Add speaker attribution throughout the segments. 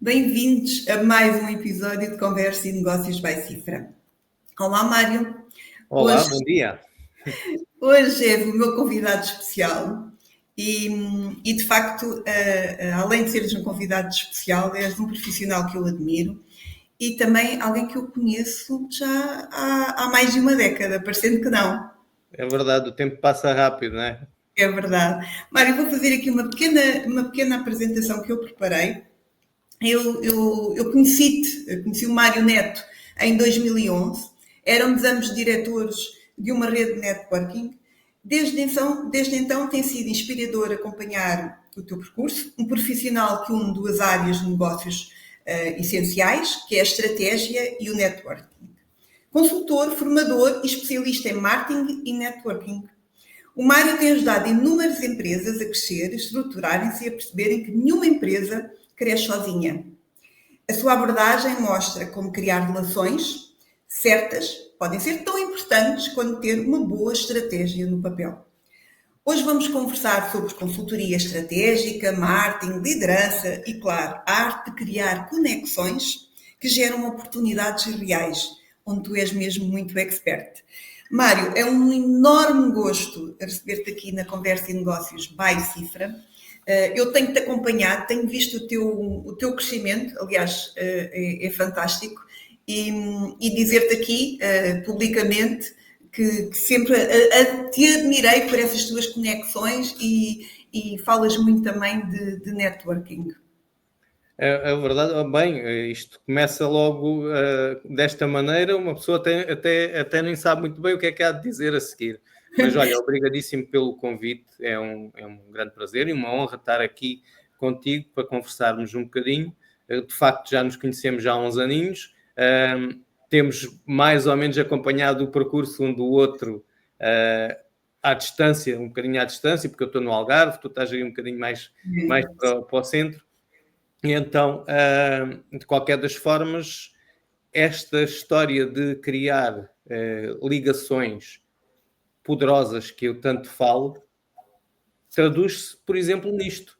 Speaker 1: Bem-vindos a mais um episódio de Conversa e Negócios by Cifra. Olá, Mário.
Speaker 2: Olá, bom dia.
Speaker 1: Hoje é o meu convidado especial e de facto, além de seres um convidado especial, és um profissional que eu admiro e também alguém que eu conheço já há mais de uma década, parecendo que não.
Speaker 2: É verdade, o tempo passa rápido, não é?
Speaker 1: É verdade. Mário, vou fazer aqui uma pequena apresentação que eu preparei. Eu conheci o Mário Neto em 2011, éramos ambos diretores de uma rede de networking. Desde então tem sido inspirador acompanhar o teu percurso, um profissional que une duas áreas de negócios essenciais, que é a estratégia e o networking. Consultor, formador e especialista em marketing e networking. O Mário tem ajudado inúmeras empresas a crescer, a estruturarem-se e a perceberem que nenhuma empresa cresce sozinha. A sua abordagem mostra como criar relações certas podem ser tão importantes quanto ter uma boa estratégia no papel. Hoje vamos conversar sobre consultoria estratégica, marketing, liderança e, claro, a arte de criar conexões que geram oportunidades reais, onde tu és mesmo muito expert. Mário, é um enorme gosto receber-te aqui na Conversa e Negócios by Cifra. Eu tenho-te acompanhado, tenho visto o teu crescimento, aliás, é fantástico, e dizer-te aqui publicamente que sempre te admirei por essas tuas conexões e falas muito também de networking.
Speaker 2: É verdade, bem, isto começa logo desta maneira, uma pessoa até nem sabe muito bem o que é que há de dizer a seguir. Mas olha, obrigadíssimo pelo convite, é um grande prazer e uma honra estar aqui contigo para conversarmos um bocadinho. De facto, já nos conhecemos já há uns aninhos, temos mais ou menos acompanhado o percurso um do outro à distância, um bocadinho à distância, porque eu estou no Algarve, tu estás aí um bocadinho mais para o centro. E então, de qualquer das formas, esta história de criar ligações poderosas que eu tanto falo, traduz-se, por exemplo, nisto.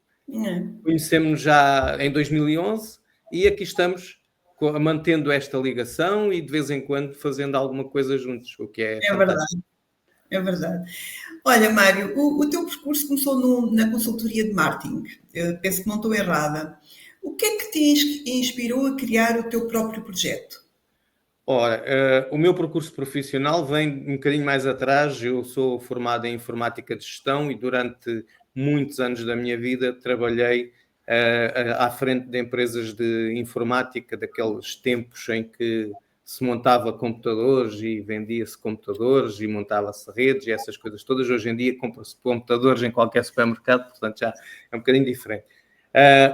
Speaker 2: Conhecemos-nos já em 2011 e aqui estamos mantendo esta ligação e de vez em quando fazendo alguma coisa juntos, o que é fantástico.
Speaker 1: É verdade. Olha, Mário, o teu percurso começou na consultoria de marketing. Eu penso que não estou errada. O que é que te inspirou a criar o teu próprio projeto?
Speaker 2: Ora, o meu percurso profissional vem um bocadinho mais atrás. Eu sou formado em informática de gestão e durante muitos anos da minha vida trabalhei à frente de empresas de informática, daqueles tempos em que se montava computadores e vendia-se computadores e montava-se redes e essas coisas todas. Hoje em dia compra-se computadores em qualquer supermercado, portanto já é um bocadinho diferente.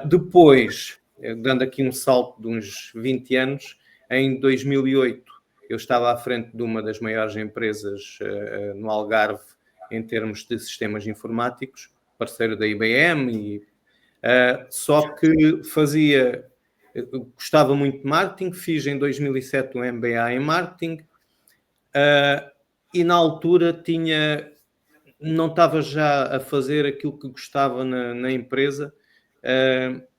Speaker 2: Depois, dando aqui um salto de uns 20 anos, em 2008 eu estava à frente de uma das maiores empresas no Algarve em termos de sistemas informáticos, parceiro da IBM, só que gostava muito de marketing, fiz em 2007 um MBA em marketing e na altura não estava já a fazer aquilo que gostava na empresa.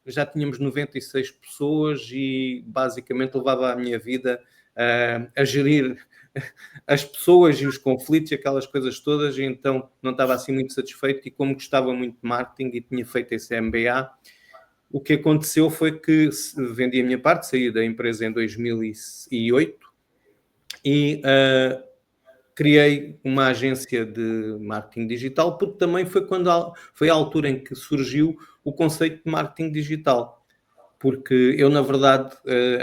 Speaker 2: Já tínhamos 96 pessoas e basicamente levava a minha vida a gerir as pessoas e os conflitos e aquelas coisas todas, e então não estava assim muito satisfeito. E como gostava muito de marketing e tinha feito esse MBA, o que aconteceu foi que vendi a minha parte, saí da empresa em 2008 e criei uma agência de marketing digital, porque também foi a altura em que surgiu o conceito de marketing digital, porque eu, na verdade,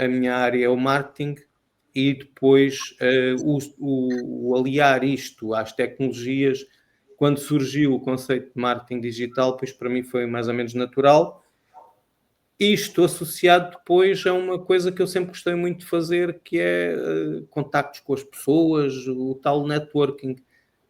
Speaker 2: a minha área é o marketing e depois o aliar isto às tecnologias, quando surgiu o conceito de marketing digital, pois para mim foi mais ou menos natural. Isto associado depois a uma coisa que eu sempre gostei muito de fazer, que é contactos com as pessoas, o tal networking.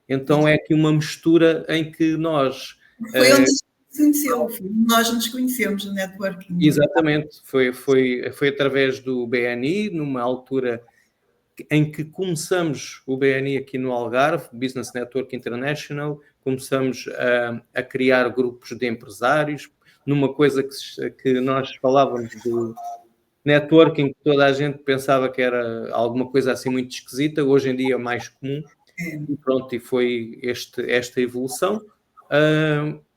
Speaker 2: Então é aqui uma mistura em que nós...
Speaker 1: Foi onde se conheceu, nós nos conhecemos no networking.
Speaker 2: Exatamente, foi através do BNI, numa altura em que começamos o BNI aqui no Algarve, Business Network International, começamos a criar grupos de empresários, numa coisa que nós falávamos de networking, que toda a gente pensava que era alguma coisa assim muito esquisita, hoje em dia é mais comum. E pronto, e foi esta evolução.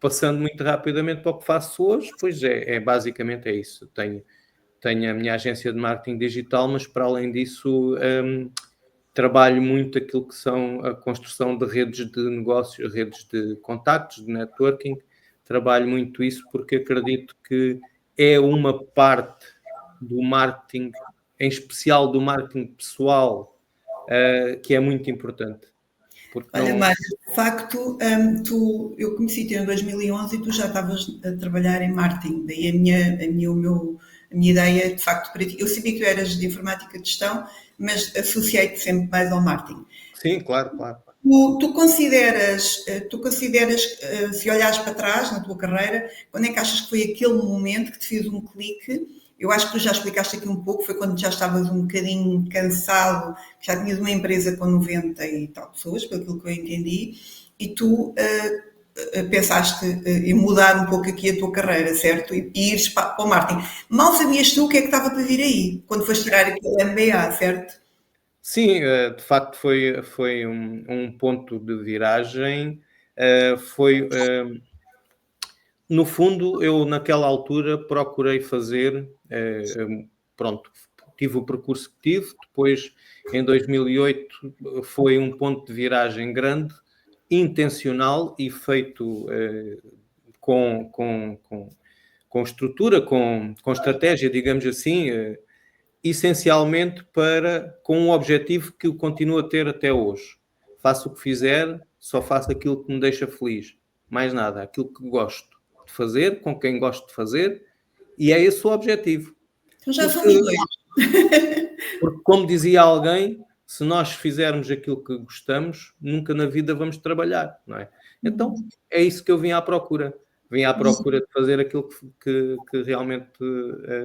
Speaker 2: Passando muito rapidamente para o que faço hoje, pois basicamente é isso. Tenho a minha agência de marketing digital, mas para além disso trabalho muito aquilo que são a construção de redes de negócios, redes de contactos, de networking. Trabalho muito isso porque acredito que é uma parte do marketing, em especial do marketing pessoal, que é muito importante. Porque
Speaker 1: Olha, Mário, de facto, eu conheci-te em 2011 e tu já estavas a trabalhar em marketing. Daí a minha ideia, de facto, para ti. Eu sabia que tu eras de informática de gestão, mas associei-te sempre mais ao marketing.
Speaker 2: Sim, claro.
Speaker 1: Tu consideras, se olhares para trás na tua carreira, quando é que achas que foi aquele momento que te fez um clique? Eu acho que tu já explicaste aqui um pouco, foi quando já estavas um bocadinho cansado, já tinhas uma empresa com 90 e tal pessoas, pelo que eu entendi, e tu pensaste em mudar um pouco aqui a tua carreira, certo? E ires para o marketing. Mal sabias tu o que é que estava para vir aí, quando foste tirar aquele MBA, certo?
Speaker 2: Sim, de facto foi um ponto de viragem. No fundo, eu naquela altura procurei fazer, pronto, tive o percurso que tive, depois em 2008 foi um ponto de viragem grande, intencional e feito com estrutura, com estratégia, digamos assim, essencialmente com um objetivo que eu continuo a ter até hoje. Faço o que fizer, só faço aquilo que me deixa feliz. Mais nada, aquilo que gosto de fazer, com quem gosto de fazer, e é esse o objetivo.
Speaker 1: Então já somos dois.
Speaker 2: Porque, como dizia alguém, se nós fizermos aquilo que gostamos, nunca na vida vamos trabalhar, não é? Então, é isso que eu vim à procura. Vim à procura de fazer aquilo que realmente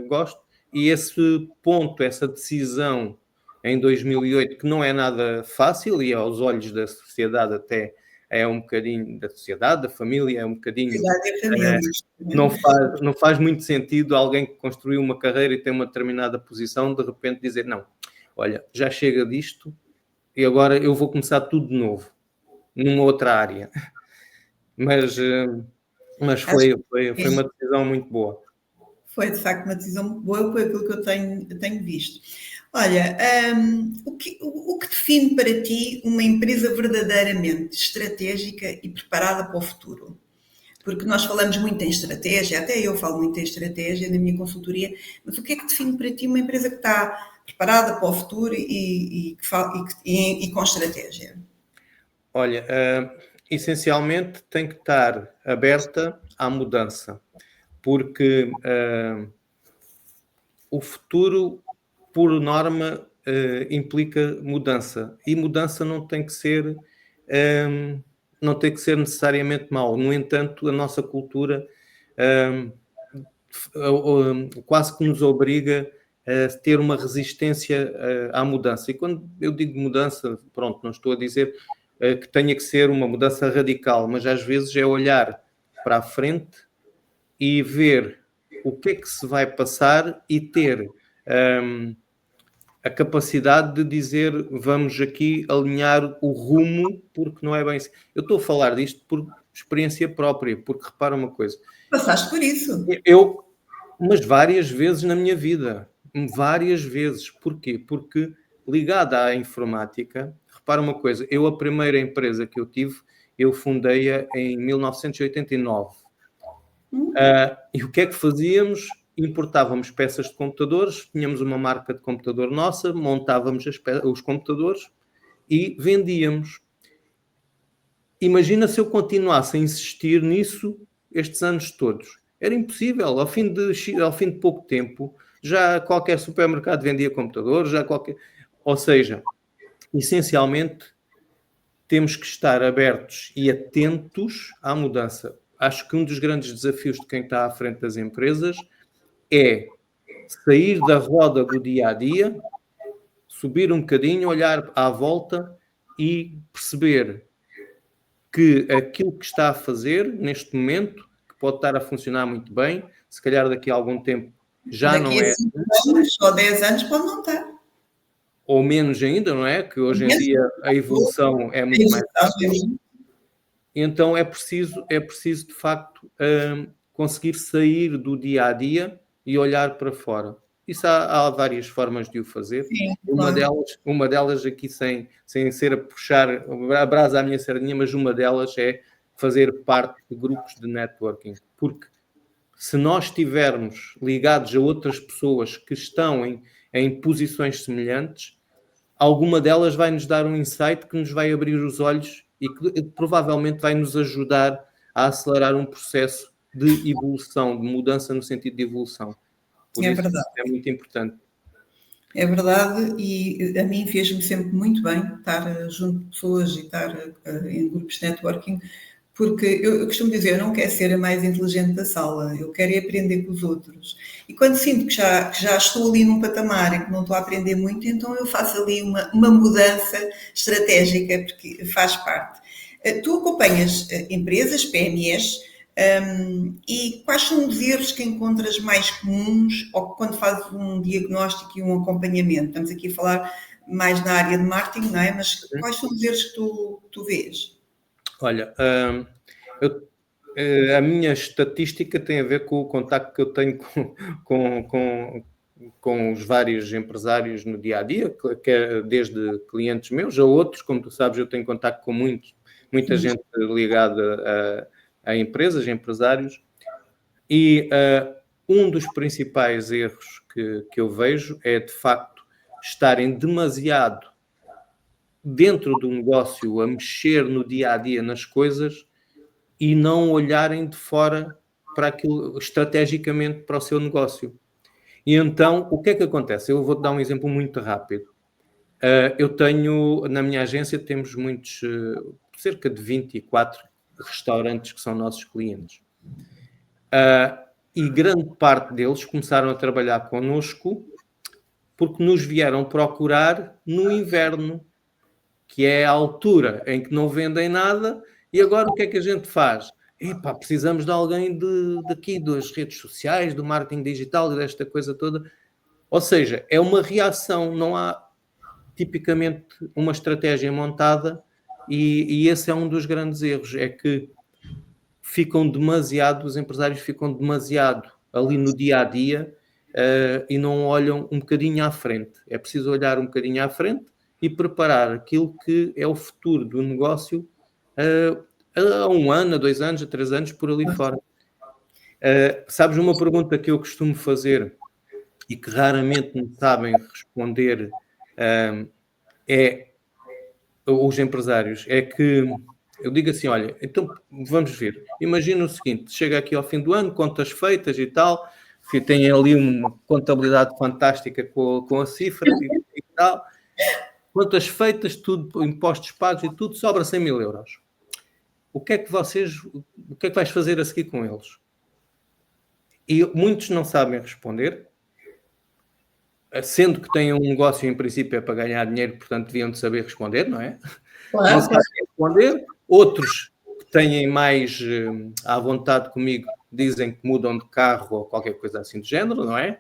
Speaker 2: gosto. E esse ponto, essa decisão em 2008, que não é nada fácil, e aos olhos da sociedade até é um bocadinho, da sociedade, da família, é um bocadinho... Não faz muito sentido alguém que construiu uma carreira e tem uma determinada posição, de repente dizer, não, olha, já chega disto e agora eu vou começar tudo de novo, numa outra área. Mas foi uma decisão muito boa.
Speaker 1: Foi, de facto, uma decisão muito boa, foi aquilo que eu tenho visto. Olha, o que define para ti uma empresa verdadeiramente estratégica e preparada para o futuro? Porque nós falamos muito em estratégia, até eu falo muito em estratégia na minha consultoria, mas o que é que define para ti uma empresa que está preparada para o futuro e com estratégia?
Speaker 2: Olha, essencialmente tem que estar aberta à mudança, porque o futuro, por norma, implica mudança, e mudança não tem que ser necessariamente mau. No entanto, a nossa cultura quase que nos obriga a ter uma resistência à mudança. E quando eu digo mudança, pronto, não estou a dizer que tenha que ser uma mudança radical, mas às vezes é olhar para a frente e ver o que é que se vai passar e ter a capacidade de dizer vamos aqui alinhar o rumo, porque não é bem assim. Eu estou a falar disto por experiência própria, porque repara uma coisa.
Speaker 1: Passaste por isso.
Speaker 2: Mas várias vezes na minha vida. Várias vezes. Porquê? Porque ligada à informática, repara uma coisa, a primeira empresa que eu tive, eu fundei-a em 1989. E o que é que fazíamos? Importávamos peças de computadores, tínhamos uma marca de computador nossa, montávamos os computadores e vendíamos. Imagina se eu continuasse a insistir nisso estes anos todos. Era impossível. Ao fim de pouco tempo, já qualquer supermercado vendia computadores, Ou seja, essencialmente, temos que estar abertos e atentos à mudança. Acho que um dos grandes desafios de quem está à frente das empresas é sair da roda do dia a dia, subir um bocadinho, olhar à volta e perceber que aquilo que está a fazer neste momento, que pode estar a funcionar muito bem, se calhar daqui a algum tempo já
Speaker 1: Daqui
Speaker 2: não
Speaker 1: a
Speaker 2: é,
Speaker 1: 5 anos ou 10 anos pode não estar.
Speaker 2: ou menos ainda, não é? Que hoje em dia a evolução é muito mais rápida. Então é preciso de facto conseguir sair do dia a dia e olhar para fora. Isso há várias formas de o fazer.
Speaker 1: Sim,
Speaker 2: Uma delas aqui, sem ser a puxar a brasa à minha sardinha, mas uma delas é fazer parte de grupos de networking. Porque se nós estivermos ligados a outras pessoas que estão em posições semelhantes, alguma delas vai nos dar um insight que nos vai abrir os olhos e que provavelmente vai nos ajudar a acelerar um processo de evolução, de mudança no sentido de evolução. Por isso
Speaker 1: verdade.
Speaker 2: é muito importante.
Speaker 1: É verdade, e a mim fez-me sempre muito bem estar junto de pessoas e estar em grupos de networking, porque eu costumo dizer, eu não quero ser a mais inteligente da sala, eu quero aprender com os outros. E quando sinto que já estou ali num patamar e que não estou a aprender muito, então eu faço ali uma mudança estratégica, porque faz parte. Tu acompanhas empresas, PMEs, e quais são os erros que encontras mais comuns ou quando fazes um diagnóstico e um acompanhamento? Estamos aqui a falar mais na área de marketing, não é? Mas quais são os erros que tu vês?
Speaker 2: Olha, a minha estatística tem a ver com o contacto que eu tenho com os vários empresários no dia a dia, desde clientes meus a outros. Como tu sabes, eu tenho contacto com muita gente ligada a empresas, empresários, e um dos principais erros que eu vejo é, de facto, estarem demasiado dentro do negócio, a mexer no dia-a-dia nas coisas e não olharem de fora para aquilo, estrategicamente, para o seu negócio. E então, o que é que acontece? Eu vou-te dar um exemplo muito rápido. Eu tenho, na minha agência, temos muitos, cerca de 24 restaurantes que são nossos clientes. E grande parte deles começaram a trabalhar connosco porque nos vieram procurar no inverno, que é a altura em que não vendem nada, e agora o que é que a gente faz? Epá, precisamos de alguém daqui, das redes sociais, do marketing digital e desta coisa toda. Ou seja, é uma reação, não há tipicamente uma estratégia montada, e esse é um dos grandes erros, é que os empresários ficam demasiado ali no dia-a-dia e não olham um bocadinho à frente. É preciso olhar um bocadinho à frente e preparar aquilo que é o futuro do negócio a 1 ano, a 2 anos, a 3 anos, por ali fora. Sabes, uma pergunta que eu costumo fazer e que raramente me sabem responder os empresários, é que eu digo assim, olha, então vamos ver. Imagina o seguinte, chega aqui ao fim do ano, contas feitas e tal, tem ali uma contabilidade fantástica com a cifra e tal, contas feitas, tudo, impostos pagos e tudo, sobra 100 mil euros. O que é que vais fazer a seguir com eles? E muitos não sabem responder, sendo que têm um negócio em princípio é para ganhar dinheiro, portanto deviam de saber responder, não é?
Speaker 1: Claro.
Speaker 2: Não sabem responder. Outros que têm mais à vontade comigo dizem que mudam de carro ou qualquer coisa assim do género, não é?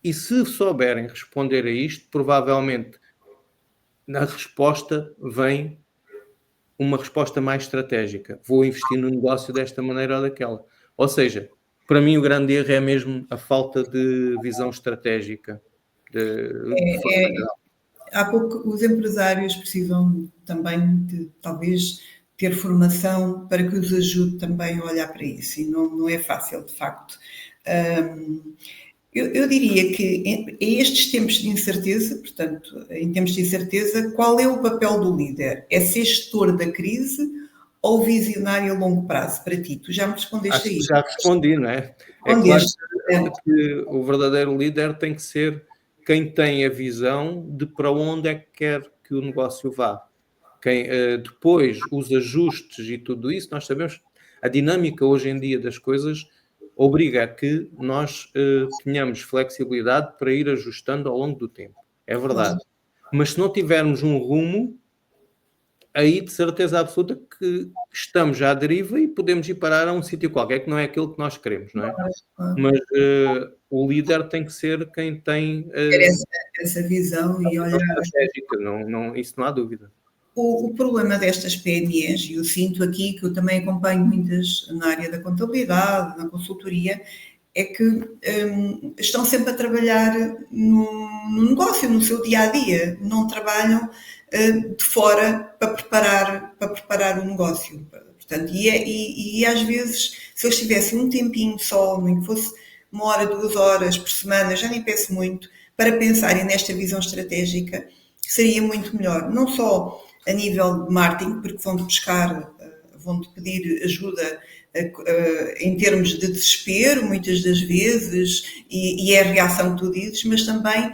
Speaker 2: E se souberem responder a isto, provavelmente na resposta vem uma resposta mais estratégica. Vou investir no negócio desta maneira ou daquela. Ou seja, para mim o grande erro é mesmo a falta de visão estratégica.
Speaker 1: Há pouco, os empresários precisam também de, talvez, ter formação para que os ajude também a olhar para isso, e não é fácil, de facto. Eu diria que em estes tempos de incerteza, portanto, em tempos de incerteza, qual é o papel do líder? É ser gestor da crise ou visionário a longo prazo para ti? Tu já me respondeste aí.
Speaker 2: Já respondi, não é? É claro que o verdadeiro líder tem que ser quem tem a visão de para onde é que quer que o negócio vá. Depois, os ajustes e tudo isso, nós sabemos, a dinâmica hoje em dia das coisas obriga a que nós tenhamos flexibilidade para ir ajustando ao longo do tempo. É verdade. Mas se não tivermos um rumo, aí de certeza absoluta que estamos à deriva e podemos ir parar a um sítio qualquer que não é aquilo que nós queremos, não é? Mas o líder tem que ser quem tem
Speaker 1: essa visão e olhar.
Speaker 2: Estratégica, isso não há dúvida.
Speaker 1: O problema destas PMEs, e eu sinto aqui que eu também acompanho muitas na área da contabilidade, na consultoria, é que estão sempre a trabalhar no negócio, no seu dia a dia, não trabalham de fora para preparar o negócio. Portanto, e às vezes, se eles tivessem um tempinho só, nem que fosse 1 hora, 2 horas por semana, já nem penso muito, para pensarem nesta visão estratégica, seria muito melhor. Não só a nível de marketing, porque vão-te buscar, vão-te pedir ajuda em termos de desespero, muitas das vezes, e é a reação que tu dizes, mas também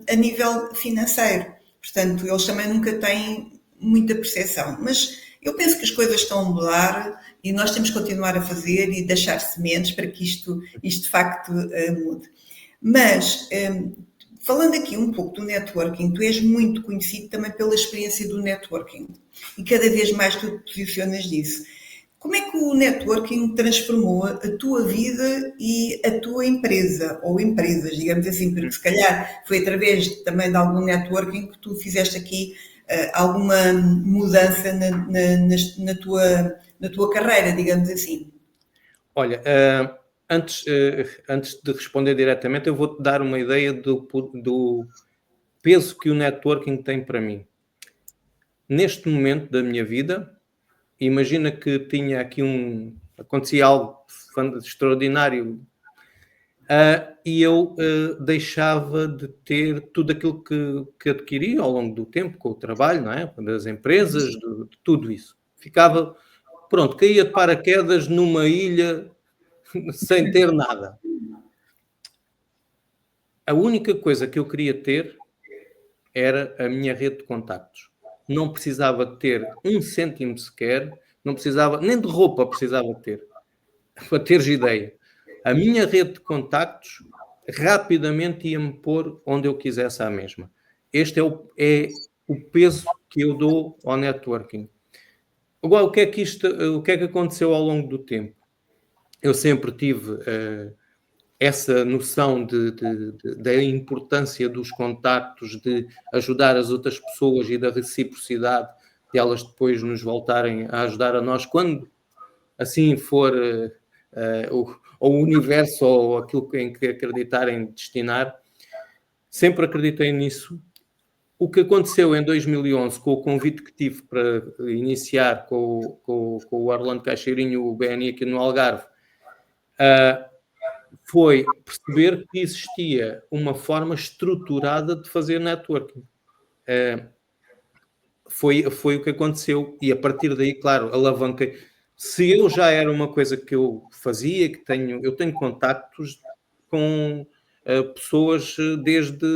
Speaker 1: a nível financeiro. Portanto, eles também nunca têm muita percepção. Mas eu penso que as coisas estão a mudar e nós temos que continuar a fazer e deixar sementes para que isto de facto mude. Mas, falando aqui um pouco do networking, tu és muito conhecido também pela experiência do networking e cada vez mais tu te posicionas nisso. Como é que o networking transformou a tua vida e a tua empresa, ou empresas, digamos assim, porque se calhar foi através também de algum networking que tu fizeste aqui alguma mudança na tua carreira, digamos assim?
Speaker 2: Olha, antes de responder diretamente, eu vou-te dar uma ideia do peso que o networking tem para mim. Neste momento da minha vida, imagina que tinha aqui acontecia algo extraordinário e eu deixava de ter tudo aquilo que adquiri ao longo do tempo, com o trabalho, não é? Das empresas, de tudo isso. Ficava, pronto, caía de paraquedas numa ilha sem ter nada. A única coisa que eu queria ter era a minha rede de contactos. Não precisava ter 1 cêntimo sequer, não precisava, nem de roupa precisava ter, para teres ideia. A minha rede de contactos rapidamente ia-me pôr onde eu quisesse à mesma. Este é o peso que eu dou ao networking. Agora, o que é que aconteceu ao longo do tempo? Eu sempre tive essa noção da importância dos contactos, de ajudar as outras pessoas e da reciprocidade de elas depois nos voltarem a ajudar a nós quando assim for o universo ou aquilo em que acreditarem destinar. Sempre acreditei nisso. O que aconteceu em 2011 com o convite que tive para iniciar com o Orlando Caixeirinho, o BNI aqui no Algarve, foi perceber que existia uma forma estruturada de fazer networking. Foi o que aconteceu e a partir daí, claro, alavanquei. Se eu já era uma coisa que eu fazia, eu tenho contactos com pessoas desde,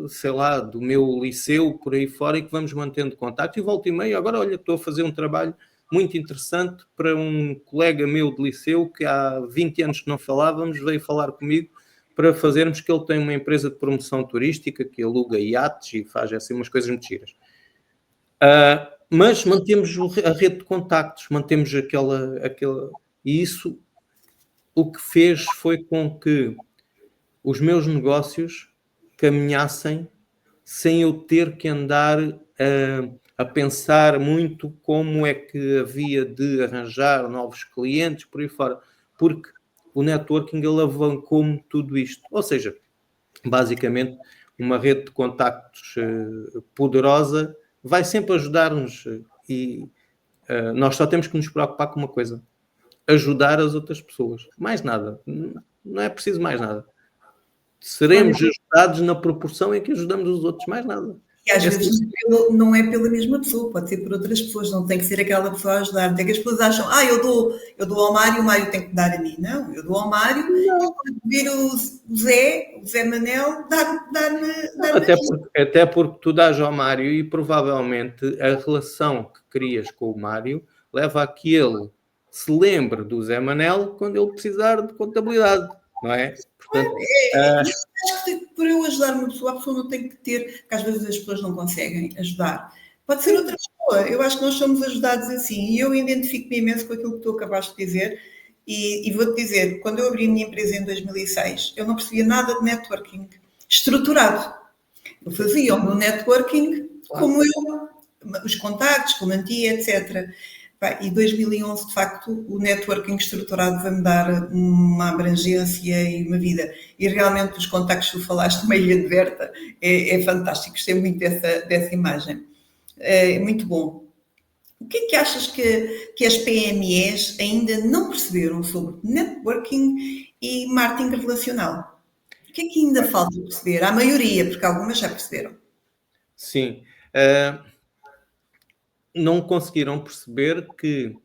Speaker 2: sei lá, do meu liceu, por aí fora, e que vamos mantendo contacto, e volta e meia, agora, olha, estou a fazer um trabalho muito interessante para um colega meu de liceu, que há 20 anos que não falávamos, veio falar comigo para fazermos, que ele tem uma empresa de promoção turística, que aluga iates e faz assim umas coisas muito giras. Mas mantemos a rede de contactos, mantemos aquela... E isso, o que fez foi com que os meus negócios caminhassem sem eu ter que andar a pensar muito como é que havia de arranjar novos clientes, por aí fora, porque o networking alavancou-me tudo isto. Ou seja, basicamente, uma rede de contactos poderosa vai sempre ajudar-nos e nós só temos que nos preocupar com uma coisa: ajudar as outras pessoas. Mais nada. Não é preciso mais nada. Seremos ajudados na proporção em que ajudamos os outros, mais nada.
Speaker 1: E às vezes não é pela mesma pessoa, pode ser por outras pessoas, não tem que ser aquela pessoa a ajudar. Até que as pessoas acham, eu dou ao Mário, o Mário tem que dar a mim. Não, eu dou ao Mário, e quando vir o Zé Manel, dar-me
Speaker 2: até porque tu dás ao Mário e provavelmente a relação que crias com o Mário leva a que ele se lembre do Zé Manel quando ele precisar de contabilidade, não é? Portanto,
Speaker 1: acho que por eu ajudar uma pessoa, a pessoa não tem que ter, porque às vezes as pessoas não conseguem ajudar. Pode ser outra pessoa, Eu acho que nós somos ajudados assim e eu identifico-me imenso com aquilo que tu acabaste de dizer e vou-te dizer, quando eu abri a minha empresa em 2006, eu não percebia nada de networking estruturado. Eu fazia o meu networking como eu, os contactos, como mantia, etc. E 2011, de facto, o networking estruturado vai-me dar uma abrangência e uma vida. E realmente os contactos que tu falaste, uma ilha de Berta, é fantástico. Gostei muito dessa imagem. É muito bom. O que é que achas que as PMEs ainda não perceberam sobre networking e marketing relacional? O que é que ainda falta perceber? A maioria, porque algumas já perceberam.
Speaker 2: Sim. Não conseguiram perceber que,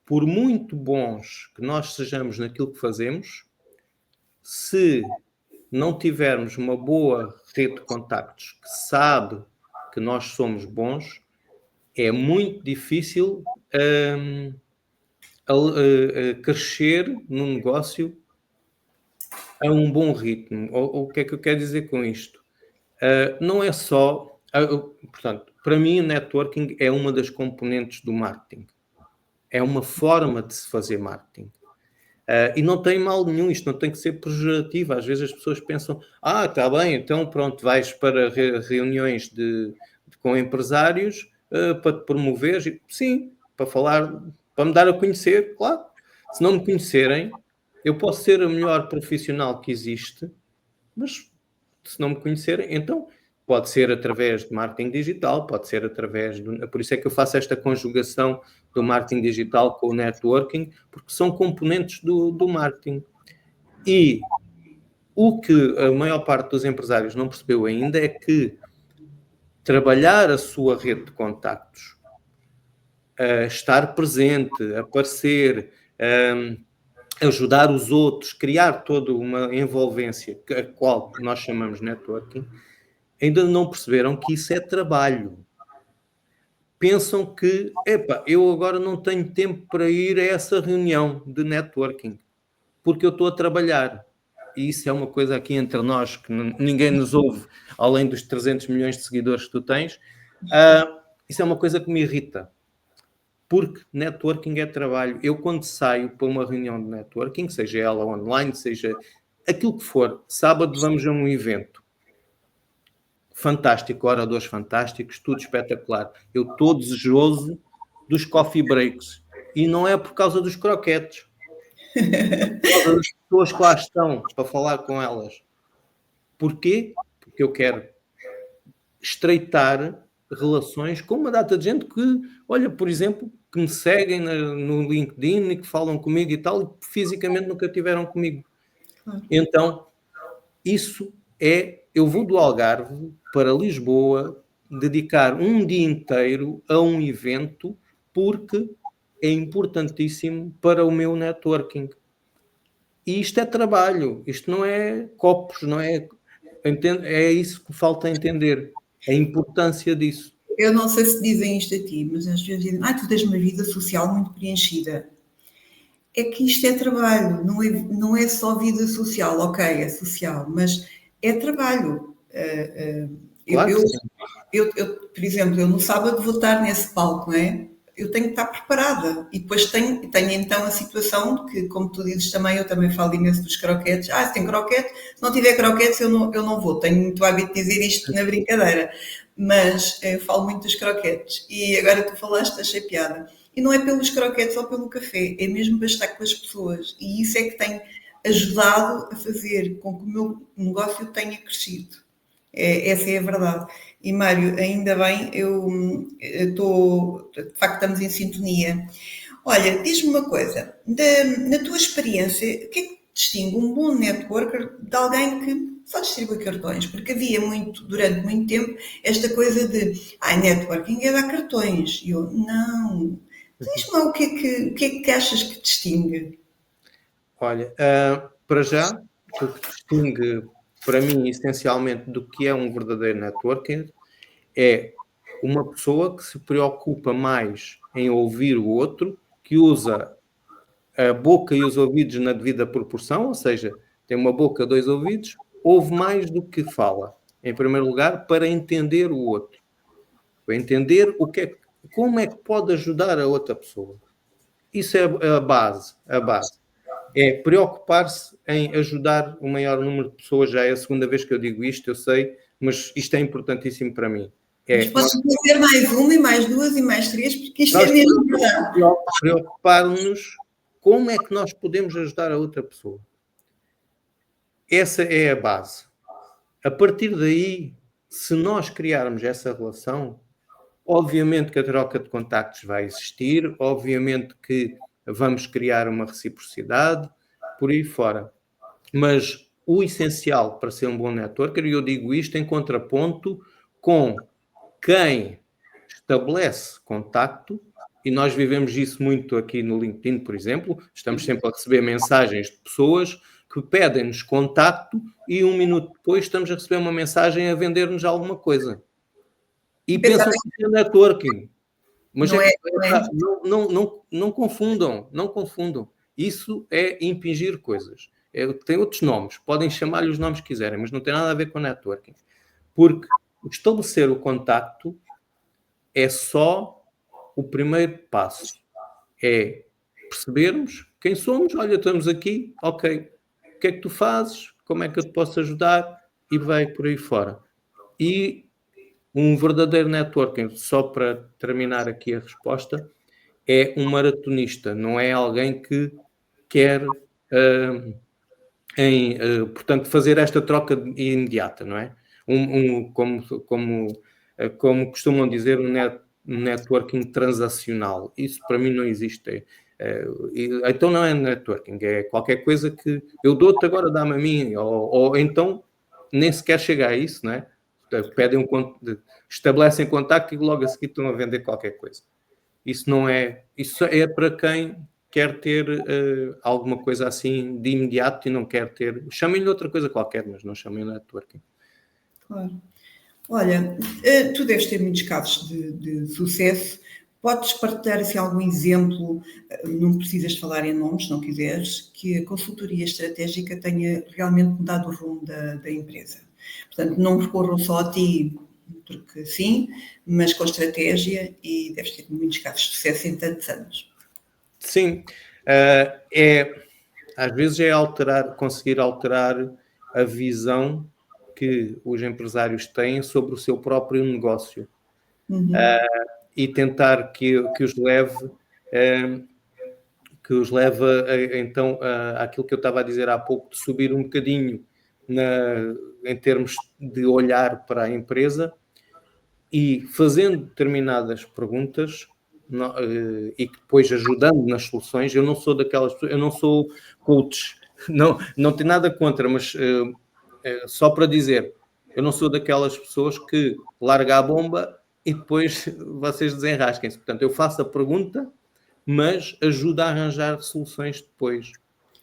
Speaker 2: por muito bons que nós sejamos naquilo que fazemos, se não tivermos uma boa rede de contactos que sabe que nós somos bons, é muito difícil crescer no negócio a um bom ritmo. O que é que eu quero dizer com isto? Não é só... portanto, para mim, o networking é uma das componentes do marketing. É uma forma de se fazer marketing. E não tem mal nenhum, isto não tem que ser pejorativo. Às vezes as pessoas pensam, está bem, então pronto, vais para reuniões com empresários para te promover. Sim, para falar, para me dar a conhecer, claro. Se não me conhecerem, eu posso ser o melhor profissional que existe, mas se não me conhecerem, então pode ser através de marketing digital, pode ser através por isso é que eu faço esta conjugação do marketing digital com o networking, porque são componentes do marketing. E o que a maior parte dos empresários não percebeu ainda é que trabalhar a sua rede de contactos, estar presente, aparecer, ajudar os outros, criar toda uma envolvência, a qual nós chamamos networking, ainda não perceberam que isso é trabalho. Pensam que, eu agora não tenho tempo para ir a essa reunião de networking, porque eu estou a trabalhar. E isso é uma coisa aqui entre nós, que ninguém nos ouve, além dos 300 milhões de seguidores que tu tens. Isso é uma coisa que me irrita. Porque networking é trabalho. Eu, quando saio para uma reunião de networking, seja ela online, seja aquilo que for, sábado vamos a um evento. Fantástico, oradores fantásticos, tudo espetacular. Eu estou desejoso dos coffee breaks. E não é por causa dos croquetes. É por causa das pessoas que lá estão, para falar com elas. Porquê? Porque eu quero estreitar relações com uma data de gente que, olha, por exemplo, que me seguem no LinkedIn e que falam comigo e tal, e que fisicamente nunca tiveram comigo. Então, isso é... Eu vou do Algarve para Lisboa dedicar um dia inteiro a um evento porque é importantíssimo para o meu networking. E isto é trabalho, isto não é copos, não é... É isso que falta entender, a importância disso.
Speaker 1: Eu não sei se dizem isto a ti, mas às vezes dizem, tu tens uma vida social muito preenchida. É que isto é trabalho, não é só vida social, ok, é social, mas é trabalho.
Speaker 2: Claro.
Speaker 1: Eu, por exemplo, eu no sábado vou estar nesse palco, não é? Eu tenho que estar preparada. E depois tenho então a situação que, como tu dizes também, eu também falo imenso dos croquetes. Se tem croquete, se não tiver croquetes, eu não vou. Tenho muito hábito de dizer isto na brincadeira. Mas eu falo muito dos croquetes. E agora tu falaste, achei piada. E não é pelos croquetes ou pelo café, é mesmo para estar com as pessoas. E isso é que tem ajudado a fazer com que o meu negócio tenha crescido. Essa é a verdade. E Mário, ainda bem, eu estou, de facto, estamos em sintonia. Olha, diz-me uma coisa, na tua experiência, o que é que distingue um bom networker de alguém que só distribui cartões? Porque havia durante muito tempo, esta coisa de networking é dar cartões. E eu, não. Diz-me lá o que é que achas que distingue?
Speaker 2: Olha, para já, o que distingue para mim, essencialmente, do que é um verdadeiro networking é uma pessoa que se preocupa mais em ouvir o outro, que usa a boca e os ouvidos na devida proporção, ou seja, tem uma boca, dois ouvidos, ouve mais do que fala. Em primeiro lugar, para entender o outro. Para entender o que é que como é que pode ajudar a outra pessoa? Isso é a base. É preocupar-se em ajudar o maior número de pessoas. Já é a segunda vez que eu digo isto, eu sei, mas isto é importantíssimo para mim.
Speaker 1: Mas podes fazer mais uma, e mais duas, e mais três, porque isto é mesmo verdade.
Speaker 2: Preocupar-nos como é que nós podemos ajudar a outra pessoa. Essa é a base. A partir daí, se nós criarmos essa relação, obviamente que a troca de contactos vai existir, obviamente que vamos criar uma reciprocidade, por aí fora. Mas o essencial para ser um bom networker, e eu digo isto em contraponto com quem estabelece contacto, e nós vivemos isso muito aqui no LinkedIn, por exemplo, estamos sempre a receber mensagens de pessoas que pedem-nos contacto e 1 minuto depois estamos a receber uma mensagem a vender-nos alguma coisa. E pensam que é networking. Mas não confundam. Isso é impingir coisas. Tem outros nomes, podem chamar-lhe os nomes que quiserem, mas não tem nada a ver com networking. Porque estabelecer o contacto é só o primeiro passo. É percebermos quem somos, olha, estamos aqui, ok, o que é que tu fazes, como é que eu te posso ajudar, e vai por aí fora. E um verdadeiro networking, só para terminar aqui a resposta, é um maratonista, não é alguém que quer, portanto, fazer esta troca imediata, não é? Como costumam dizer, um networking transacional. Isso para mim não existe. Então não é networking, é qualquer coisa que eu dou-te, agora dá-me a mim, ou então nem sequer chega a isso, não é? Pedem estabelecem contacto e logo a seguir estão a vender qualquer coisa. Isso é para quem quer ter alguma coisa assim de imediato e não quer ter. Chamem-lhe outra coisa qualquer, mas não chamem networking.
Speaker 1: Claro. Olha, tu deves ter muitos casos de sucesso. Podes partilhar assim, algum exemplo, não precisas falar em nomes, se não quiseres, que a consultoria estratégica tenha realmente mudado o rumo da empresa? Portanto, não recorram só a ti, porque sim, mas com estratégia, e deves ter muitos casos de sucesso em tantos anos.
Speaker 2: Sim, às vezes é conseguir alterar a visão que os empresários têm sobre o seu próprio negócio. E tentar que os leve então àquilo que eu estava a dizer há pouco, de subir um bocadinho em termos de olhar para a empresa e fazendo determinadas perguntas e depois ajudando nas soluções. Eu não sou daquelas pessoas, eu não sou coach, não tenho nada contra, mas só para dizer, eu não sou daquelas pessoas que larga a bomba e depois vocês desenrasquem-se. Portanto, eu faço a pergunta, mas ajuda a arranjar soluções depois.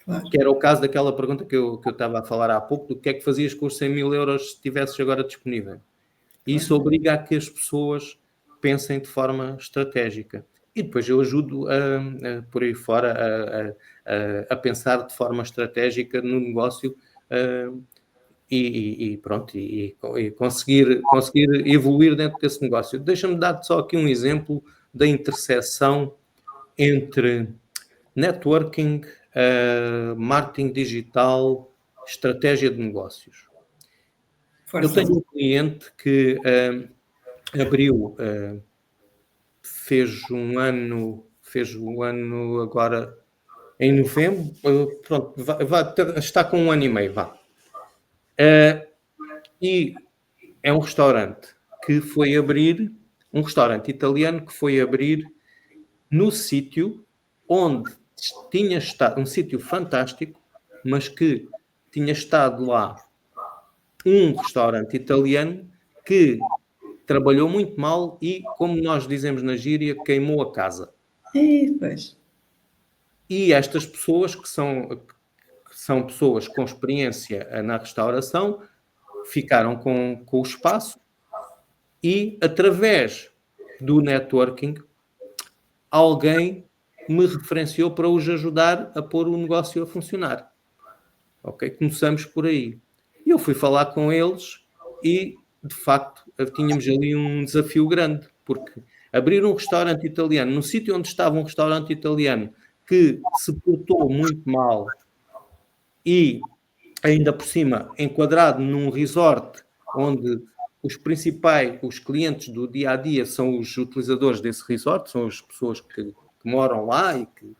Speaker 2: Claro. Que era o caso daquela pergunta que eu estava a falar há pouco, do que é que fazias com os 100 mil euros se tivesses agora disponível. E isso obriga a que as pessoas pensem de forma estratégica. E depois eu ajudo por aí fora a pensar de forma estratégica no negócio e pronto, e conseguir evoluir dentro desse negócio. Deixa-me dar só aqui um exemplo da interseção entre networking, marketing digital, estratégia de negócios. Eu tenho um cliente que abriu, fez um ano agora em novembro, pronto, está com 1 ano e meio, vá. E é um restaurante que foi abrir, um restaurante italiano que foi abrir no sítio onde tinha estado, um sítio fantástico, mas que tinha estado lá um restaurante italiano que trabalhou muito mal e, como nós dizemos na gíria, queimou a casa.
Speaker 1: Pois.
Speaker 2: E estas pessoas que são pessoas com experiência na restauração ficaram com o espaço e, através do networking, alguém me referenciou para os ajudar a pôr o negócio a funcionar. Ok? Começamos por aí. E eu fui falar com eles e, de facto, tínhamos ali um desafio grande, porque Abrir um restaurante italiano no sítio onde estava um restaurante italiano que se portou muito mal e, ainda por cima, enquadrado num resort onde os clientes do dia-a-dia são os utilizadores desse resort, são as pessoas que moram lá e que...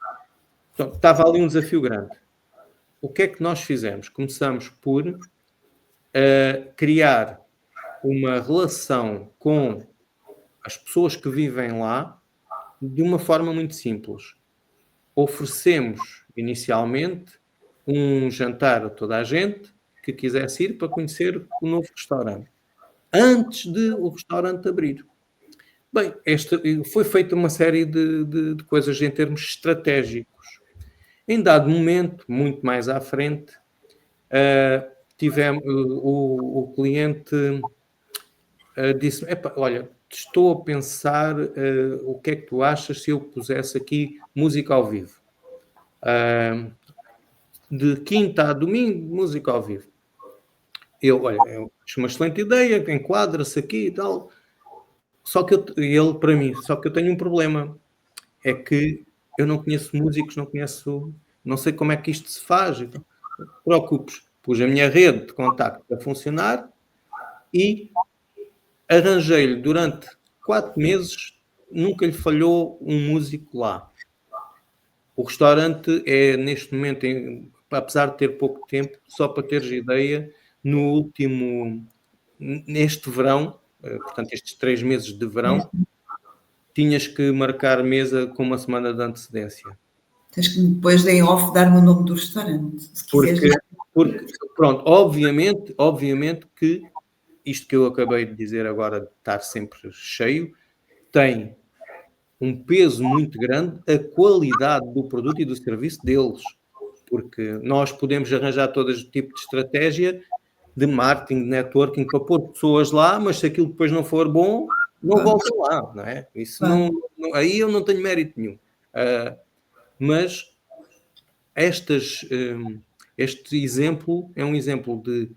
Speaker 2: Então, estava ali um desafio grande. O que é que nós fizemos? Começamos por criar uma relação com as pessoas que vivem lá de uma forma muito simples. Oferecemos, inicialmente, um jantar a toda a gente que quisesse ir para conhecer o novo restaurante, antes de o restaurante abrir. Bem, foi feita uma série de coisas em termos estratégicos. Em dado momento, muito mais à frente, tivemos o cliente disse: olha, estou a pensar o que é que tu achas se eu pusesse aqui música ao vivo? De quinta a domingo, música ao vivo. Olha, eu acho uma excelente ideia, enquadra-se aqui e tal. Só que só que eu tenho um problema. É que eu não conheço músicos, não sei como é que isto se faz. Então, não te preocupes. Pus a minha rede de contacto a funcionar e arranjei-lhe durante 4 meses, nunca lhe falhou um músico lá. O restaurante é, neste momento, apesar de ter pouco tempo, só para teres ideia, neste verão, portanto, estes 3 meses de verão, tinhas que marcar mesa com uma semana de antecedência.
Speaker 1: Tens que depois de em off dar-me o nome do restaurante, se quiseres.
Speaker 2: Porque, pronto, obviamente que isto que eu acabei de dizer agora, de estar sempre cheio, tem um peso muito grande a qualidade do produto e do serviço deles. Porque nós podemos arranjar todo tipo de estratégia de marketing, de networking, para pôr pessoas lá, mas se aquilo depois não for bom, não voltam lá, não é? Isso aí eu não tenho mérito nenhum. Mas este exemplo é um exemplo de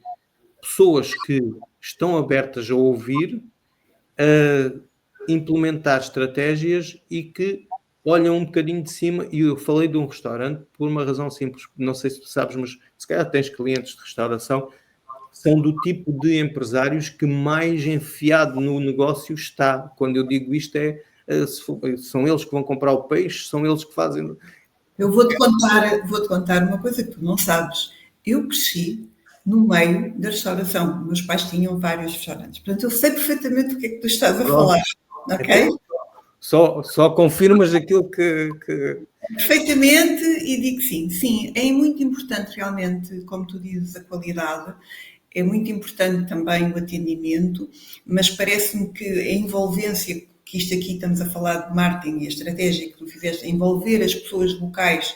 Speaker 2: pessoas que estão abertas a ouvir, a implementar estratégias e que olham um bocadinho de cima. E eu falei de um restaurante por uma razão simples. Não sei se tu sabes, mas se calhar tens clientes de restauração, são do tipo de empresários que mais enfiado no negócio está. Quando eu digo isto são eles que vão comprar o peixe, são eles que fazem...
Speaker 1: Eu vou-te contar uma coisa que tu não sabes. Eu cresci no meio da restauração. Meus pais tinham vários restaurantes. Portanto, eu sei perfeitamente o que é que tu estás a falar. Ok?
Speaker 2: Só confirmas aquilo que...
Speaker 1: Perfeitamente, e digo sim. Sim, é muito importante realmente, como tu dizes, a qualidade. É muito importante também o atendimento, mas parece-me que a envolvência, que isto aqui estamos a falar de marketing e a estratégia que tu fizeste, a envolver as pessoas locais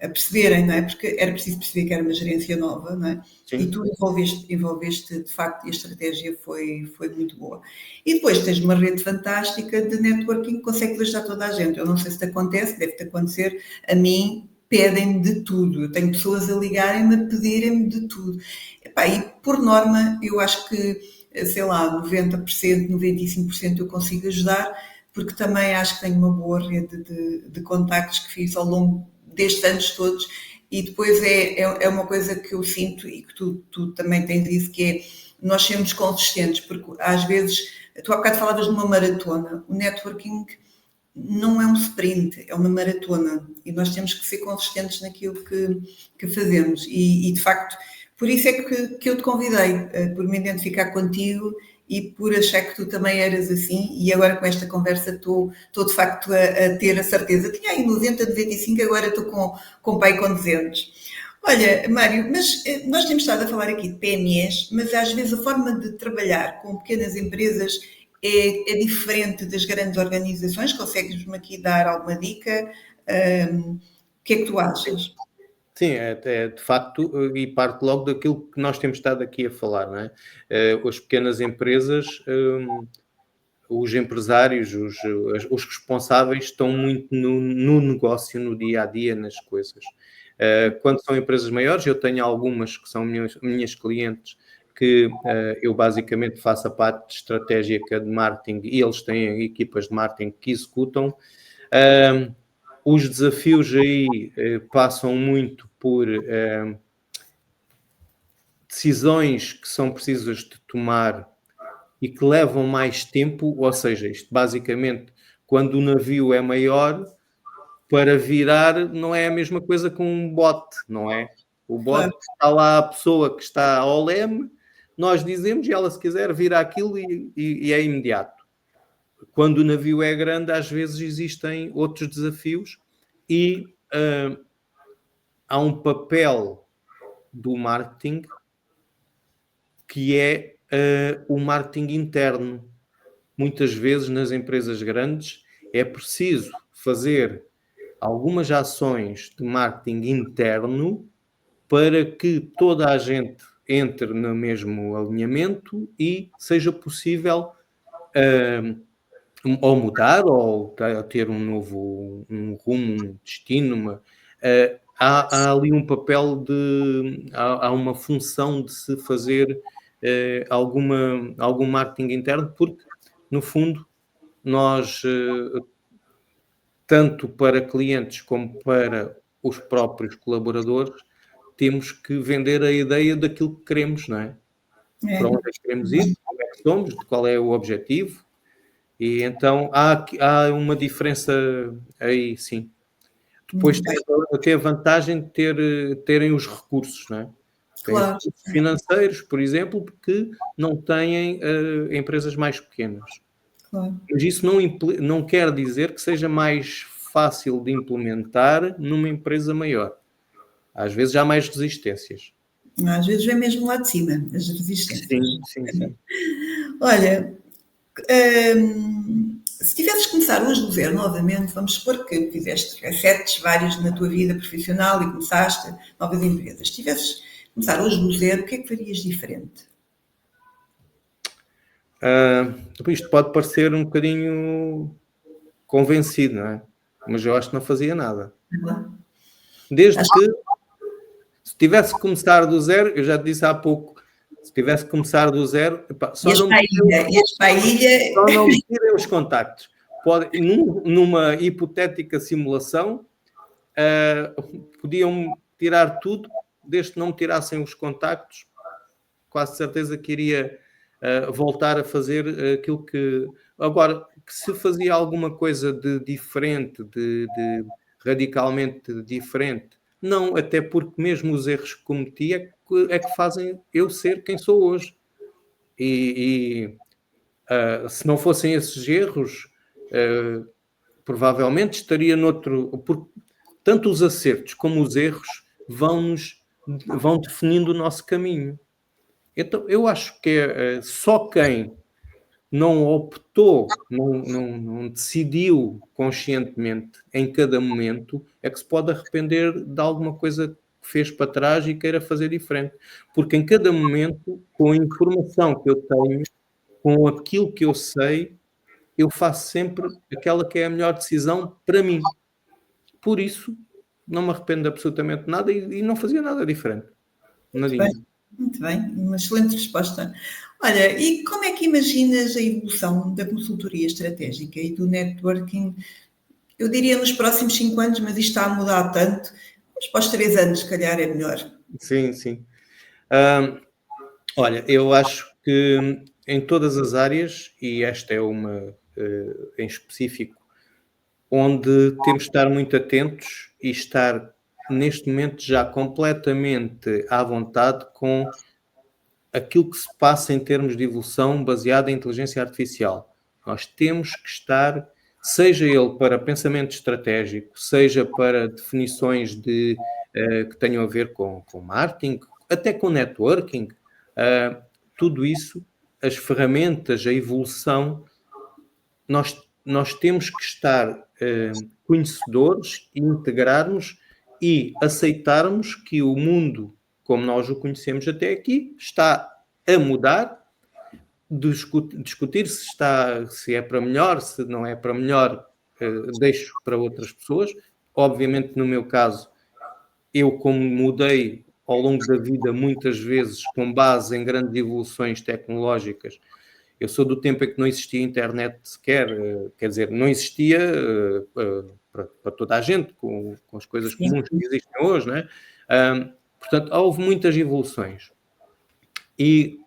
Speaker 1: a perceberem, não é? Porque era preciso perceber que era uma gerência nova, não é? Sim. E tu envolveste de facto, e a estratégia foi muito boa. E depois tens uma rede fantástica de networking que consegue ajudar toda a gente. Eu não sei se te acontece, deve-te acontecer, a mim pedem-me de tudo. Eu tenho pessoas a ligarem-me, a pedirem-me de tudo. E por norma, eu acho que, sei lá, 90%, 95% eu consigo ajudar, porque também acho que tenho uma boa rede de contactos que fiz ao longo destes anos todos, e depois é uma coisa que eu sinto e que tu também tens isso, que é nós sermos consistentes, porque às vezes, tu há bocado falavas de uma maratona, o networking não é um sprint, é uma maratona, e nós temos que ser consistentes naquilo que fazemos, e de facto, por isso é que eu te convidei, por me identificar contigo e por achar que tu também eras assim, e agora com esta conversa estou de facto a ter a certeza. Tinha aí 90, 95, agora estou com pai com 200. Olha, Mário, mas nós temos estado a falar aqui de PMEs, mas às vezes a forma de trabalhar com pequenas empresas é diferente das grandes organizações. Consegues-me aqui dar alguma dica? O que é que tu achas?
Speaker 2: Sim, de facto, e parte logo daquilo que nós temos estado aqui a falar, não é? As pequenas empresas, os empresários, os responsáveis estão muito no negócio, no dia-a-dia, nas coisas. Quando são empresas maiores, eu tenho algumas que são minhas clientes que eu basicamente faço a parte estratégica de marketing e eles têm equipas de marketing que executam. Os desafios aí passam muito por decisões que são precisas de tomar e que levam mais tempo, ou seja, isto basicamente, quando o navio é maior, para virar não é a mesma coisa que um bote, não é? O bote, está lá a pessoa que está ao leme, nós dizemos e ela, se quiser, vira aquilo e é imediato. Quando o navio é grande, às vezes existem outros desafios e há um papel do marketing que é o marketing interno. Muitas vezes nas empresas grandes é preciso fazer algumas ações de marketing interno para que toda a gente entre no mesmo alinhamento e seja possível ou mudar ou ter um novo rumo, um destino. Há ali um papel há uma função de se fazer algum marketing interno, porque no fundo nós tanto para clientes como para os próprios colaboradores temos que vender a ideia daquilo que queremos, não é? Para onde é que queremos ir, como é que somos, qual é o objetivo. E então há uma diferença aí, sim. Depois tem a vantagem de terem os recursos, não é?
Speaker 1: Claro.
Speaker 2: Recursos financeiros, por exemplo, porque não têm empresas mais pequenas. Claro. Mas isso não quer dizer que seja mais fácil de implementar numa empresa maior. Às vezes há mais resistências.
Speaker 1: Às vezes vem mesmo lá de cima, as resistências.
Speaker 2: Sim.
Speaker 1: Olha, se tivesses que começar hoje do zero novamente, vamos supor que fizeste resetes vários na tua vida profissional e começaste novas empresas. Se tivesses que começar hoje do zero, o que é que farias diferente?
Speaker 2: Isto pode parecer um bocadinho convencido, não é? Mas eu acho que não fazia nada. Desde que, se tivesse que começar do zero, eu já te disse há pouco, se tivesse que começar do zero, só não me tirem os contactos. Numa hipotética simulação, podiam tirar tudo, desde que não me tirassem os contactos, quase certeza que iria voltar a fazer aquilo que... Agora, que se fazia alguma coisa de diferente, de radicalmente diferente, não, até porque mesmo os erros que cometi é que fazem eu ser quem sou hoje. Se não fossem esses erros, provavelmente estaria noutro... Porque tanto os acertos como os erros vão definindo o nosso caminho. Então, eu acho que só quem não optou, não decidiu conscientemente em cada momento é que se pode arrepender de alguma coisa que fez para trás e queira fazer diferente. Porque em cada momento, com a informação que eu tenho, com aquilo que eu sei, eu faço sempre aquela que é a melhor decisão para mim. Por isso, não me arrependo de absolutamente nada e não fazia nada diferente. Nadinha.
Speaker 1: Muito bem, uma excelente resposta. Olha, e como é que imaginas a evolução da consultoria estratégica e do networking? Eu diria nos próximos 5 anos, mas isto está a mudar tanto. Mas para os 3 anos, se calhar, é melhor.
Speaker 2: Sim. Olha, eu acho que em todas as áreas, e esta é uma em específico, onde temos de estar muito atentos e estar neste momento já completamente à vontade com aquilo que se passa em termos de evolução baseada em inteligência artificial. Nós temos que estar, seja ele para pensamento estratégico, seja para definições que tenham a ver com marketing, até com networking, tudo isso, as ferramentas, a evolução, nós temos que estar conhecedores e integrarmos e aceitarmos que o mundo, como nós o conhecemos até aqui, está a mudar, discutir se é para melhor, se não é para melhor, deixo para outras pessoas. Obviamente, no meu caso, eu como mudei ao longo da vida, muitas vezes, com base em grandes evoluções tecnológicas. Eu sou do tempo em que não existia internet sequer, quer dizer, não existia para toda a gente, com as coisas comuns que existem hoje, não é? Portanto, houve muitas evoluções. E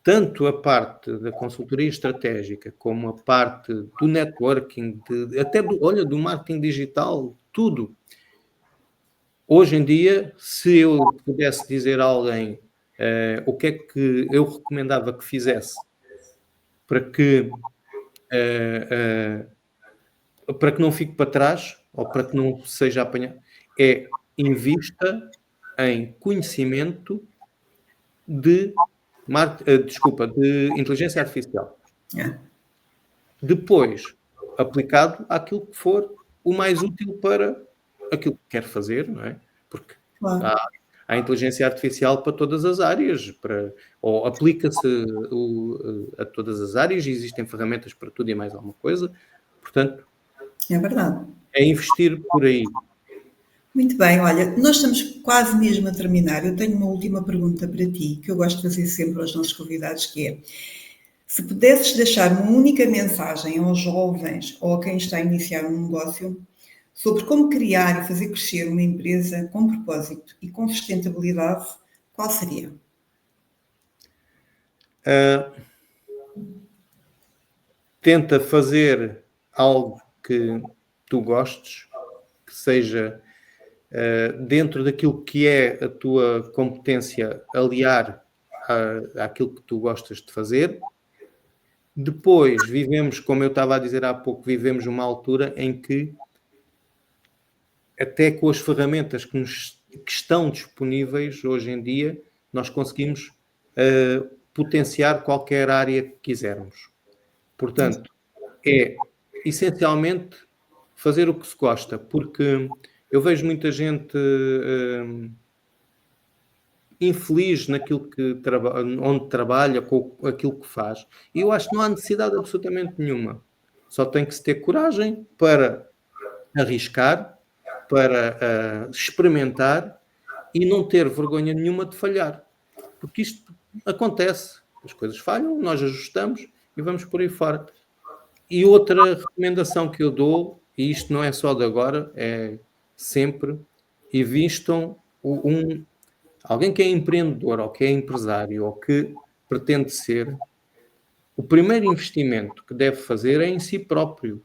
Speaker 2: tanto a parte da consultoria estratégica como a parte do networking, até do marketing digital, tudo. Hoje em dia, se eu pudesse dizer a alguém o que é que eu recomendava que fizesse para que não fique para trás ou para que não seja apanhado, é invista em conhecimento de inteligência artificial. Depois, aplicado àquilo que for o mais útil para aquilo que quer fazer, não é? Porque há inteligência artificial para todas as áreas, ou aplica-se a todas as áreas, e existem ferramentas para tudo e mais alguma coisa. Portanto,
Speaker 1: é verdade.
Speaker 2: É investir por aí.
Speaker 1: Muito bem, olha, nós estamos quase mesmo a terminar. Eu tenho uma última pergunta para ti, que eu gosto de fazer sempre aos nossos convidados, que é: se pudesses deixar uma única mensagem aos jovens ou a quem está a iniciar um negócio sobre como criar e fazer crescer uma empresa com propósito e com sustentabilidade, qual seria?
Speaker 2: Tenta fazer algo que tu gostes, que seja dentro daquilo que é a tua competência, aliar àquilo que tu gostas de fazer. Depois vivemos, como eu estava a dizer há pouco, vivemos uma altura em que até com as ferramentas que estão disponíveis hoje em dia, nós conseguimos potenciar qualquer área que quisermos. Portanto, é essencialmente fazer o que se gosta, porque eu vejo muita gente infeliz naquilo onde trabalha, com aquilo que faz. E eu acho que não há necessidade absolutamente nenhuma. Só tem que se ter coragem para arriscar, para experimentar e não ter vergonha nenhuma de falhar. Porque isto acontece. As coisas falham, nós ajustamos e vamos por aí fora. E outra recomendação que eu dou, e isto não é só de agora, é sempre, invistam alguém que é empreendedor ou que é empresário ou que pretende ser, o primeiro investimento que deve fazer é em si próprio,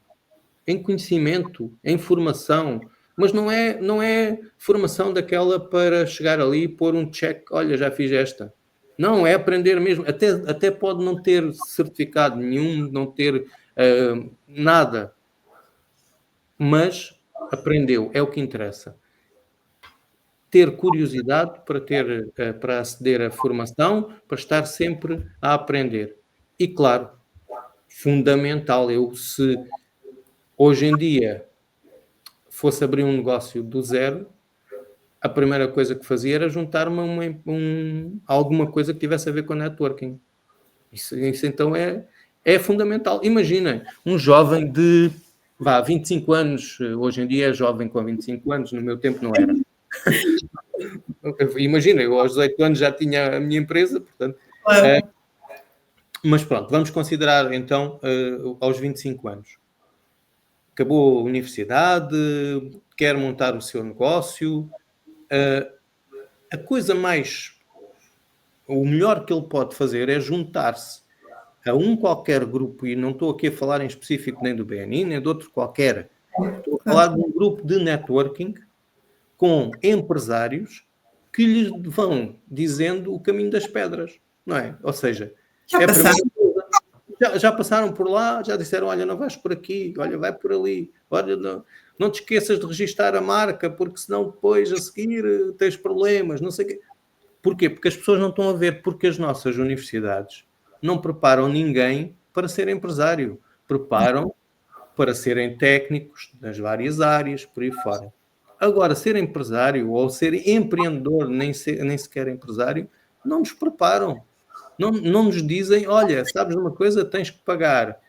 Speaker 2: em conhecimento, em formação, mas não é formação daquela para chegar ali e pôr um check, olha, já fiz esta. Não, é aprender mesmo, até pode não ter certificado nenhum, não ter nada, mas aprendeu, é o que interessa. Ter curiosidade para aceder à formação, para estar sempre a aprender. E claro, fundamental, se hoje em dia fosse abrir um negócio do zero, a primeira coisa que fazia era juntar-me a alguma coisa que tivesse a ver com networking. Isso então é fundamental. Imagina, um jovem de 25 anos, hoje em dia é jovem com 25 anos, no meu tempo não era. Imagina, eu aos 18 anos já tinha a minha empresa, portanto... mas pronto, vamos considerar então aos 25 anos. Acabou a universidade, quer montar o seu negócio. A coisa o melhor que ele pode fazer é juntar-se a qualquer grupo, e não estou aqui a falar em específico nem do BNI, nem de outro qualquer. Estou a falar de um grupo de networking com empresários que lhes vão dizendo o caminho das pedras, não é? Ou seja, já passaram por lá, já disseram, olha, não vais por aqui, olha, vai por ali, olha, não te esqueças de registar a marca, porque senão depois a seguir tens problemas, não sei o quê. Porquê? Porque as pessoas não estão a ver, porque as nossas universidades não preparam ninguém para ser empresário, preparam para serem técnicos das várias áreas, por aí fora. Agora, ser empresário ou ser empreendedor, nem sequer empresário, não nos preparam. Não nos dizem, olha, sabes uma coisa, tens que pagar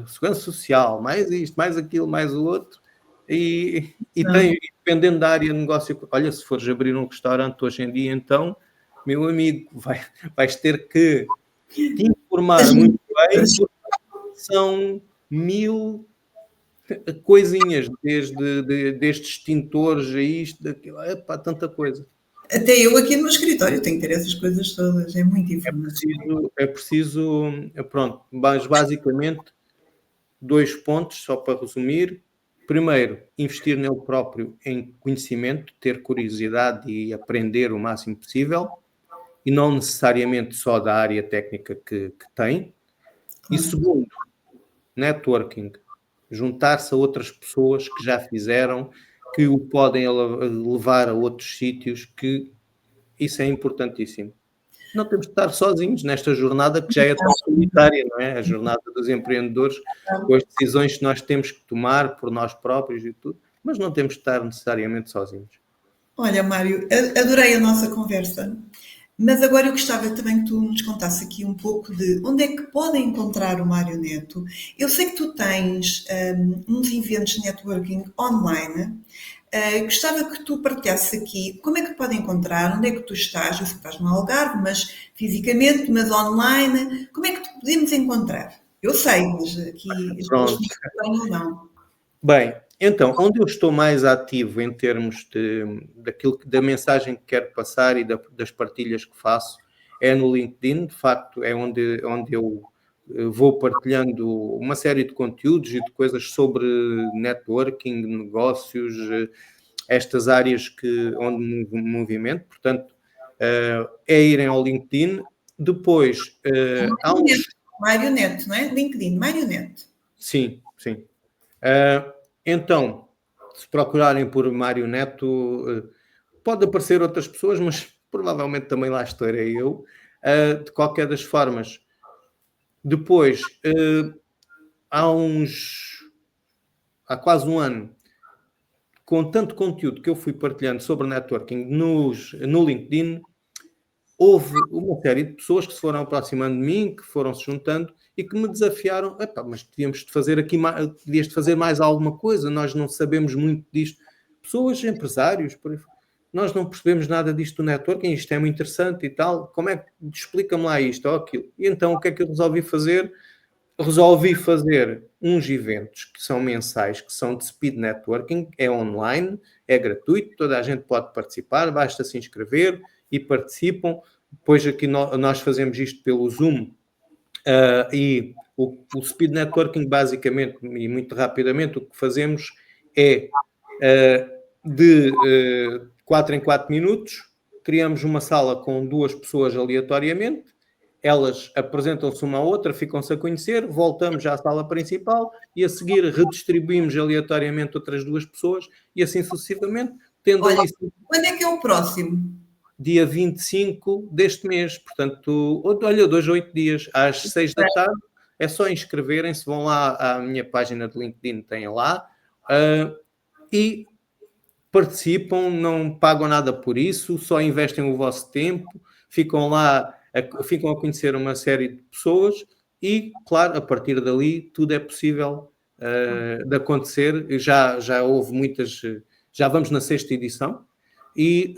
Speaker 2: segurança social, mais isto, mais aquilo, mais o outro, dependendo da área de negócio, olha, se fores abrir um restaurante hoje em dia, então, meu amigo, vais ter que te informar muito bem, porque são 1000 coisinhas, destes extintores a isto, daquilo, tanta coisa.
Speaker 1: Até eu aqui no meu escritório tenho que ter essas coisas todas, é muita informação.
Speaker 2: É preciso, pronto, mas basicamente 2 pontos, só para resumir. Primeiro, investir nele próprio em conhecimento, ter curiosidade e aprender o máximo possível, e não necessariamente só da área técnica que tem. E segundo, networking, juntar-se a outras pessoas que já fizeram, que o podem levar a outros sítios, que isso é importantíssimo. Não temos de estar sozinhos nesta jornada que já é tão solitária, não é? A jornada dos empreendedores, com as decisões que nós temos que tomar por nós próprios e tudo, mas não temos de estar necessariamente sozinhos.
Speaker 1: Olha, Mário, adorei a nossa conversa, mas agora eu gostava também que tu nos contasse aqui um pouco de onde é que podem encontrar o Mário Neto. Eu sei que tu tens uns eventos de networking online. Gostava que tu partilhasses aqui como é que podem encontrar, onde é que tu estás. Eu sei que estás no Algarve, mas fisicamente, mas online. Como é que tu podemos encontrar? Eu sei, mas aqui as pessoas não ou não.
Speaker 2: Bem, então, onde eu estou mais ativo em termos da mensagem que quero passar e das partilhas que faço é no LinkedIn. De facto, é onde eu vou partilhando uma série de conteúdos e de coisas sobre networking, negócios, estas áreas onde me movimento. Portanto, é irem ao LinkedIn. Depois,
Speaker 1: Mário Neto, não é? LinkedIn, Mário Neto.
Speaker 2: Sim. Então, se procurarem por Mário Neto, pode aparecer outras pessoas, mas provavelmente também lá estarei eu. De qualquer das formas, depois, há quase um ano, com tanto conteúdo que eu fui partilhando sobre networking no LinkedIn, houve uma série de pessoas que se foram aproximando de mim, que foram se juntando e que me desafiaram. Mas devíamos de fazer aqui mais, devias de fazer mais alguma coisa, nós não sabemos muito disto. Pessoas, empresários, nós não percebemos nada disto do networking, isto é muito interessante e tal, explica-me lá isto ou aquilo. E então o que é que eu resolvi fazer? Resolvi fazer uns eventos que são mensais, que são de speed networking, é online, é gratuito, toda a gente pode participar, basta se inscrever e participam. Depois aqui nós fazemos isto pelo Zoom, e o speed networking basicamente e muito rapidamente o que fazemos é de 4 em 4 minutos criamos uma sala com 2 pessoas aleatoriamente, elas apresentam-se uma à outra, ficam-se a conhecer, voltamos à sala principal e a seguir redistribuímos aleatoriamente outras 2 pessoas e assim sucessivamente, tendo ali...
Speaker 1: Quando é que é o próximo?
Speaker 2: Dia 25 deste mês, portanto, olha, 2 a 8 dias, às 6 da tarde, é só inscreverem-se, vão lá à minha página de LinkedIn, têm lá, e participam, não pagam nada por isso, só investem o vosso tempo, ficam lá, ficam a conhecer uma série de pessoas e, claro, a partir dali tudo é possível de acontecer. Já houve muitas, já vamos na 6ª edição, e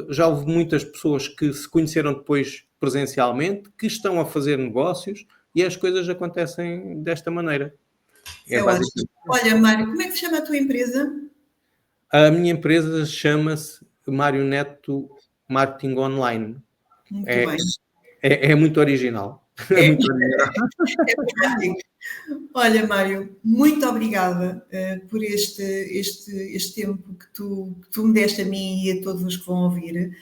Speaker 2: já houve muitas pessoas que se conheceram depois presencialmente, que estão a fazer negócios e as coisas acontecem desta maneira.
Speaker 1: Olha, Mário, como é que se chama a tua empresa?
Speaker 2: A minha empresa chama-se Mário Neto Marketing Online.
Speaker 1: Muito bem.
Speaker 2: É muito original. É muito original.
Speaker 1: Olha, Mário, muito obrigada por este tempo que tu me deste a mim e a todos os que vão ouvir.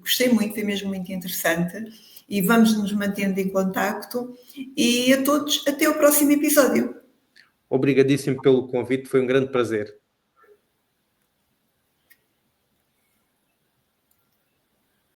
Speaker 1: Gostei muito, foi mesmo muito interessante. E vamos nos mantendo em contacto. E a todos, até o próximo episódio.
Speaker 2: Obrigadíssimo pelo convite, foi um grande prazer.